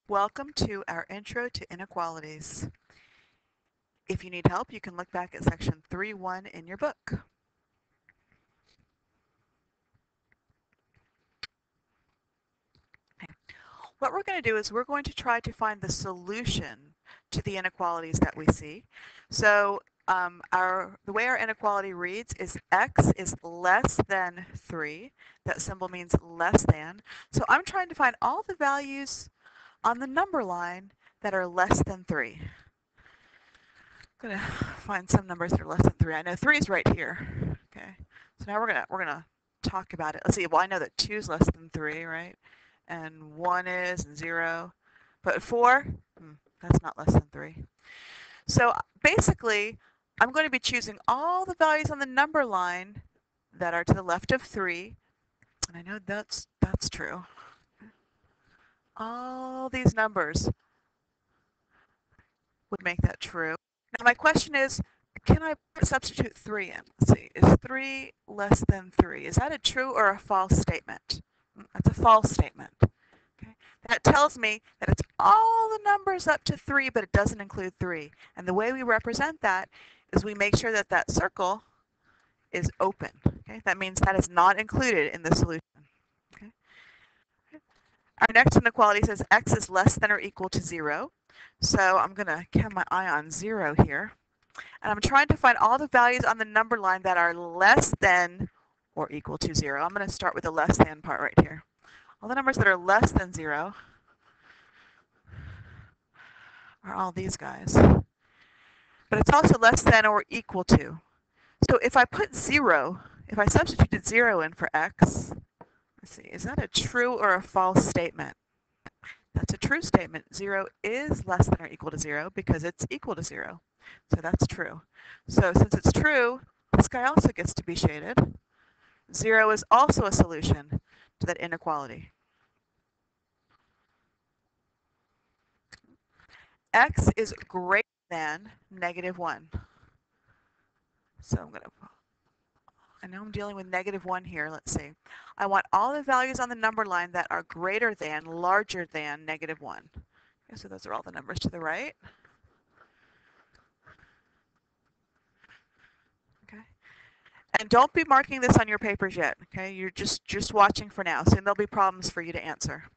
Welcome to our Intro to Inequalities. If you need help, you can look back at section 3.1 in your book. Okay. What we're going to do is we're going to try to find the solution to the inequalities that we see. So the way our inequality reads is x is less than 3. That symbol means less than. So I'm trying to find all the values on the number line that are less than 3. I'm gonna find some numbers that are less than 3. I know 3 is right here. Okay, so now we're gonna talk about it. Let's see. Well, I know that 2 is less than 3, right? And 1 is, and 0. But 4, that's not less than 3. So basically, I'm going to be choosing all the values on the number line that are to the left of 3, and I know that's true. All these numbers would make that true. Now my question is, can I substitute 3 in? Let's see, is 3 less than 3? Is that a true or a false statement? That's a false statement. Okay. That tells me that it's all the numbers up to 3, but it doesn't include 3. And the way we represent that is we make sure that that circle is open. Okay. That means that is not included in the solution. Okay. Our next inequality says x is less than or equal to 0. So I'm going to have my eye on 0 here. And I'm trying to find all the values on the number line that are less than or equal to 0. I'm going to start with the less than part right here. All the numbers that are less than 0 are all these guys. But it's also less than or equal to. So if I put 0, if I substituted 0 in for x, let's see, is that a true or a false statement? That's a true statement. 0 is less than or equal to 0 because it's equal to 0. So that's true. So since it's true, this guy also gets to be shaded. 0 is also a solution to that inequality. X is greater than -1. So I know I'm dealing with -1 here. Let's see. I want all the values on the number line that are greater than, larger than -1. Okay, so those are all the numbers to the right. Okay. And don't be marking this on your papers yet. Okay, you're just watching for now. Soon there'll be problems for you to answer.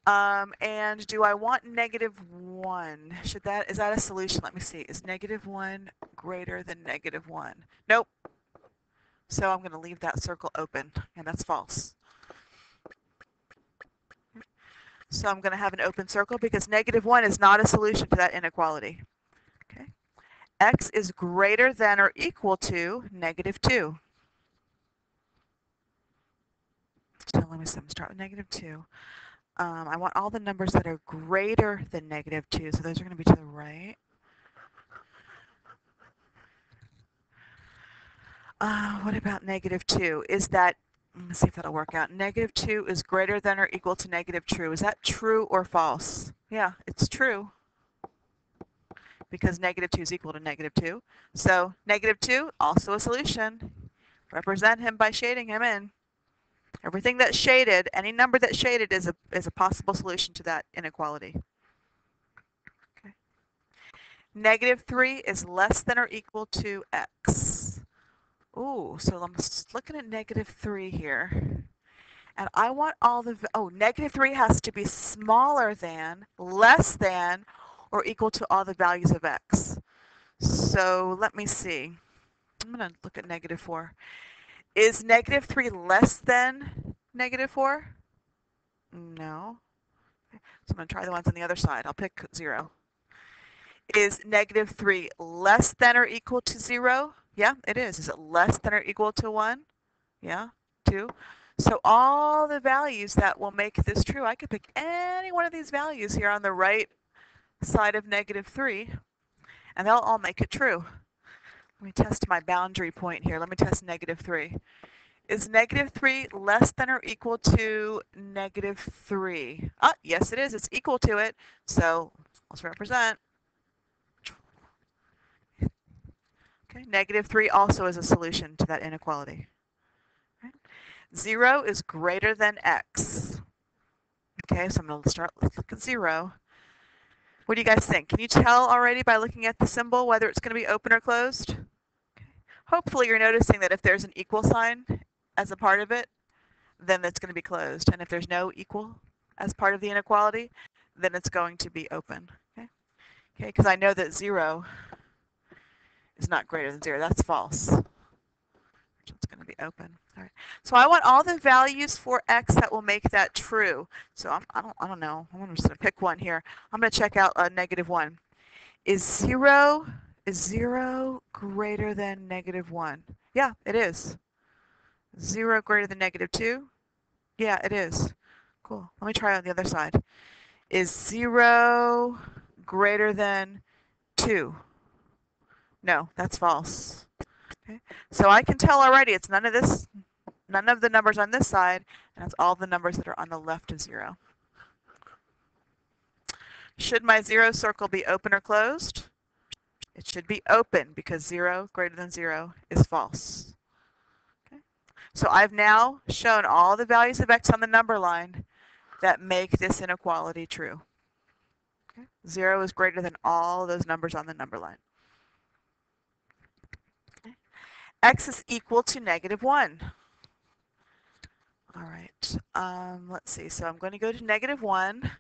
And do I want -1? Is that a solution? Let me see. Is -1 greater than -1? Nope. So I'm going to leave that circle open, and that's false. So I'm going to have an open circle because -1 is not a solution to that inequality. Okay. X is greater than or equal to -2. So let me start with -2. I want all the numbers that are greater than -2, so those are going to be to the right. What about -2? Is that, let's see if that'll work out. -2 is greater than or equal to -2. Is that true or false? Yeah, it's true because -2 is equal to -2. So -2, also a solution. Represent him by shading him in. Everything that's shaded, any number that's shaded is a possible solution to that inequality. Okay. -3 is less than or equal to x. Ooh, so I'm looking at -3 here. And I want all the, -3 has to be smaller than, less than, or equal to all the values of x. So let me see. I'm going to look at -4. Is -3 less than -4? No. So I'm going to try the ones on the other side. I'll pick 0. Is -3 less than or equal to 0? Yeah, it is. Is it less than or equal to 1? Yeah, 2. So all the values that will make this true, I could pick any one of these values here on the right side of -3, and they'll all make it true. Let me test my boundary point here. Let me test -3. Is -3 less than or equal to -3? Ah, yes it is. It's equal to it. So let's represent. Okay, -3 also is a solution to that inequality. Right? 0 is greater than x. Okay, so I'm going to let's look at 0. What do you guys think? Can you tell already by looking at the symbol whether it's going to be open or closed? Hopefully you're noticing that if there's an equal sign as a part of it, then it's going to be closed. And if there's no equal as part of the inequality, then it's going to be open. Okay, because I know that 0 is not greater than 0. That's false. It's going to be open. All right. So I want all the values for x that will make that true. So I don't know. I'm just going to pick one here. I'm going to check out -1. Is 0 greater than -1? Yeah, it is. 0 greater than -2? Yeah, it is. Cool. Let me try on the other side. Is 0 greater than 2? No, that's false. Okay. So I can tell already it's none of the numbers on this side, and it's all the numbers that are on the left of 0. Should my 0 circle be open or closed? It should be open because 0 greater than 0 is false. Okay. So I've now shown all the values of x on the number line that make this inequality true. Okay. 0 is greater than all those numbers on the number line. Okay. X is equal to -1. All right, let's see. So I'm going to go to -1.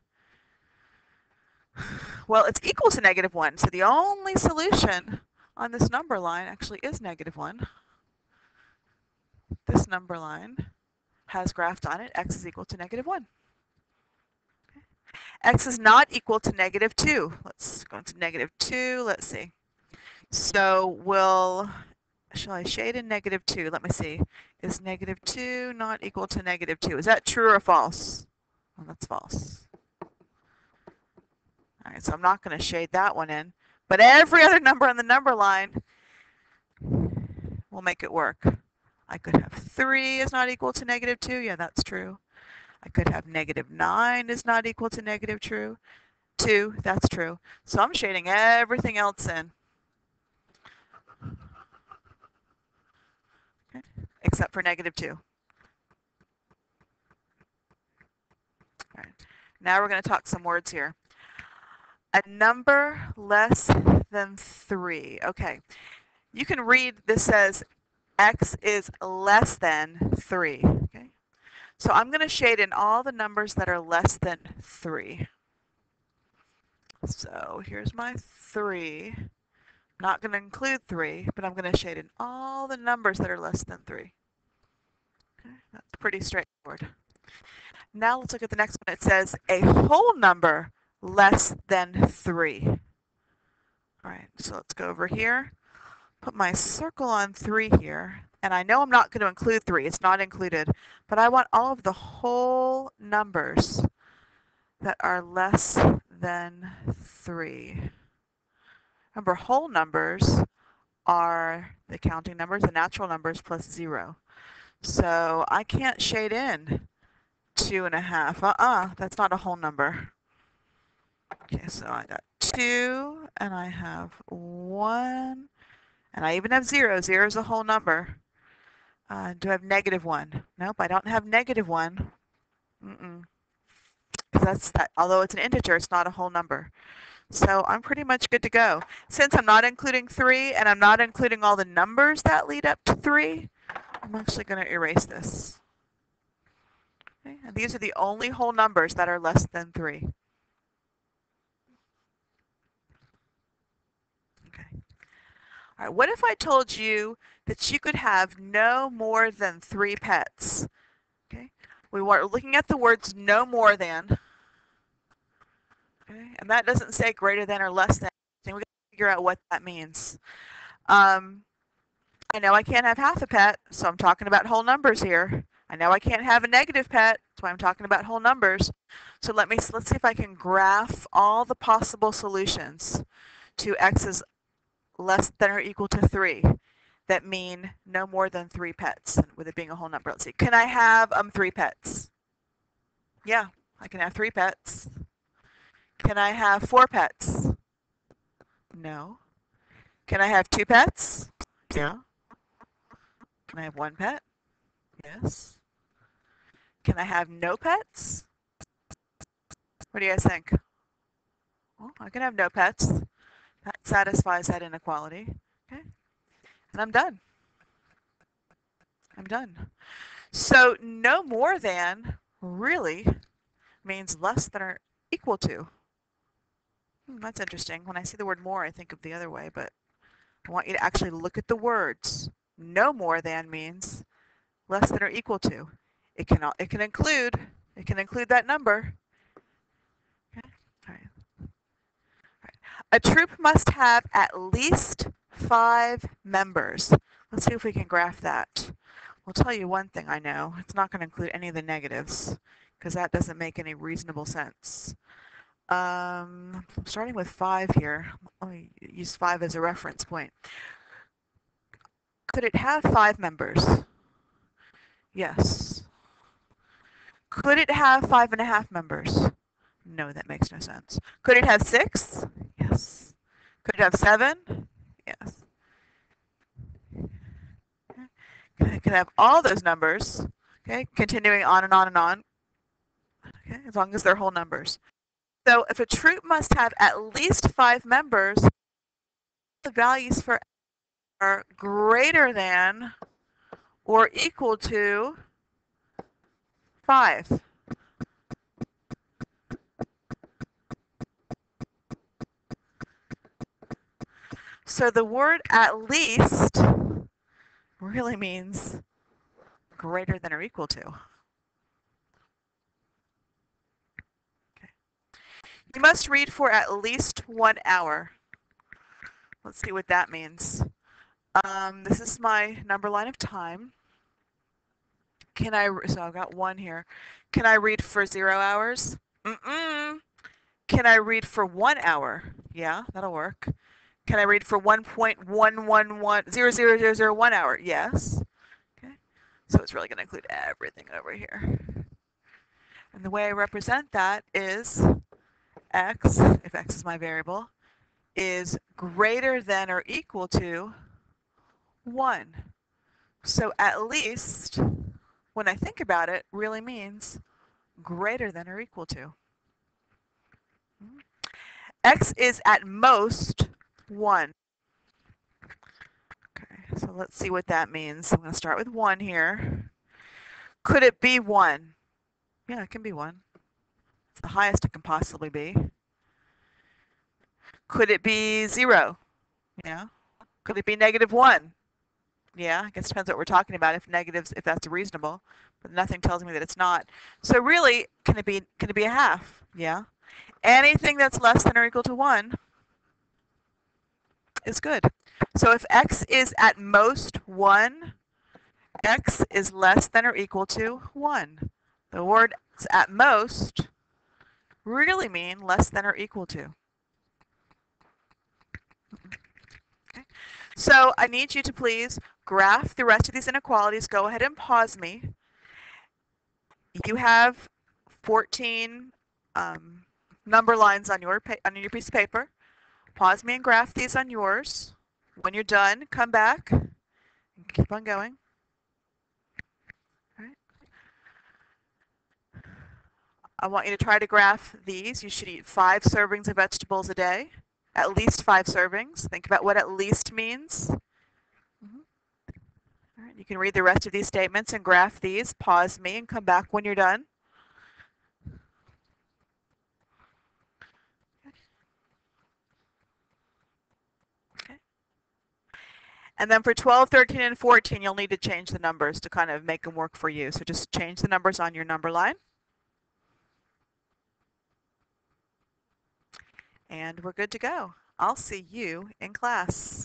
Well, it's equal to -1, so the only solution on this number line actually is -1. This number line has graphed on it x is equal to -1. Okay. X is not equal to -2. Let's go into -2. Let's see. So shall I shade in -2? Let me see. Is -2 not equal to -2? Is that true or false? Well, that's false. All right, so I'm not going to shade that one in. But every other number on the number line will make it work. I could have 3 is not equal to -2. Yeah, that's true. I could have -9 is not equal to -2. That's true. So I'm shading everything else in. Okay. Except for -2. All right. Now we're going to talk some words here. A number less than 3. Okay. You can read this says x is less than 3. Okay. So I'm going to shade in all the numbers that are less than 3. So here's my 3. Not going to include 3, but I'm going to shade in all the numbers that are less than 3. Okay, that's pretty straightforward. Now let's look at the next one. It says a whole number less than 3. All right, so let's go over here. Put my circle on 3 here. And I know I'm not going to include 3. It's not included. But I want all of the whole numbers that are less than 3. Remember, whole numbers are the counting numbers, the natural numbers plus 0. So I can't shade in 2.5. That's not a whole number. Okay, so I got 2, and I have 1, and I even have 0. 0 is a whole number. Do I have -1? Nope, I don't have -1. Because although it's an integer, it's not a whole number. So I'm pretty much good to go. Since I'm not including 3 and I'm not including all the numbers that lead up to 3, I'm actually going to erase this. Okay, and these are the only whole numbers that are less than 3. Okay. All right, what if I told you that you could have no more than 3 pets? Okay, we were looking at the words no more than. Okay, and that doesn't say greater than or less than. We got to figure out what that means. I know I can't have half a pet, so I'm talking about whole numbers here. I know I can't have a negative pet, so I'm talking about whole numbers. So let's see if I can graph all the possible solutions to x is less than or equal to 3 that mean no more than 3 pets, with it being a whole number. Let's see. Can I have 3 pets? Yeah, I can have 3 pets. Can I have 4 pets? No. Can I have 2 pets? Yeah. Can I have 1 pet? Yes. Can I have no pets? What do you guys think? Well, I can have no pets. That satisfies that inequality. Okay, and I'm done. I'm done. So no more than really means less than or equal to. That's interesting. When I see the word more, I think of the other way, but I want you to actually look at the words. No more than means less than or equal to. It can include that number. Okay. All right. A troop must have at least 5 members. Let's see if we can graph that. I'll tell you one thing I know. It's not going to include any of the negatives because that doesn't make any reasonable sense. I'm starting with 5 here. Let me use 5 as a reference point. Could it have 5 members? Yes. Could it have 5.5 members? No, that makes no sense. Could it have 6? Yes. Could it have 7? Yes. It could have all those numbers, okay, continuing on and on and on, okay, as long as they're whole numbers. So if a troop must have at least 5 members, the values for are greater than or equal to 5. So the word at least really means greater than or equal to. Okay. You must read for at least 1 hour. Let's see what that means. This is my number line of time. So I've got 1 here. Can I read for 0 hours? Mm-mm. Can I read for 1 hour? Yeah, that'll work. Can I read for 1.111000001 hour? Yes. Okay. So it's really going to include everything over here. And the way I represent that is x, if x is my variable, is greater than or equal to 1. So at least, when I think about it, really means greater than or equal to. X is at most 1. Okay, so let's see what that means. I'm going to start with 1 here. Could it be 1? Yeah, it can be 1. It's the highest it can possibly be. Could it be 0? Yeah. Could it be -1? Yeah, I guess it depends what we're talking about, if that's reasonable. But nothing tells me that it's not. So really, can it be a half? Yeah. Anything that's less than or equal to 1 is good. So if x is at most 1, x is less than or equal to 1. The words at most really mean less than or equal to. Okay. So I need you to please graph the rest of these inequalities. Go ahead and pause me. You have 14 number lines on your piece of paper. Pause me and graph these on yours. When you're done, come back and keep on going. All right. I want you to try to graph these. You should eat 5 servings of vegetables a day, at least 5 servings. Think about what at least means. All right. You can read the rest of these statements and graph these. Pause me and come back when you're done. Okay. And then for 12, 13, and 14, you'll need to change the numbers to kind of make them work for you. So just change the numbers on your number line. And we're good to go. I'll see you in class.